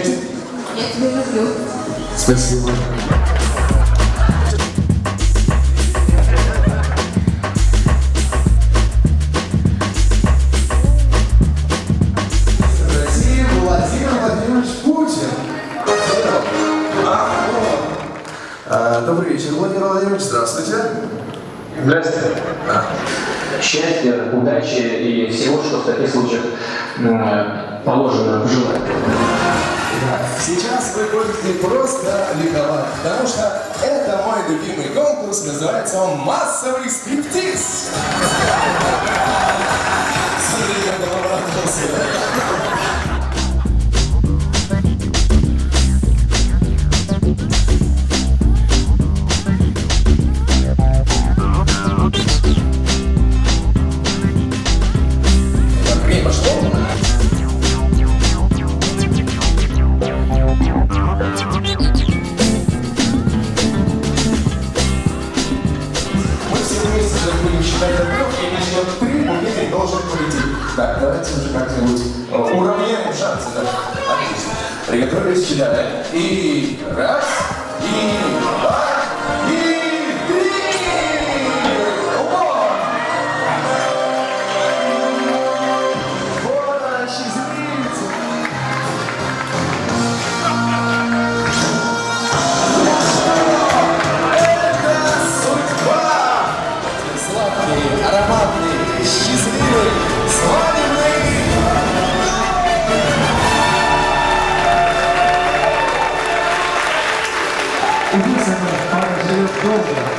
вместе? Я тебя люблю. Спасибо. Россия, Владимир Владимирович Путин. Добрый вечер, Владимир Владимирович, здравствуйте. Здравствуйте. Счастья, удачи и всего, что в таких случаях положено пожелать. Сейчас вы будете просто ликовать, потому что это мой любимый конкурс, называется он «Массовый стриптиз». Смотри, как он обрадовался. Время пошло. Считать от 3, и начнет 3, букетик должен полететь. Так, давайте уже как-нибудь уравняем шансы. Да? Отлично. Приготовились, считаем. И раз, и два, и три. Вот! Вот она, счастливица. Это судьба. Сладкий, ароматный, счастливый, свадебный. Увидимся, пора живет долго.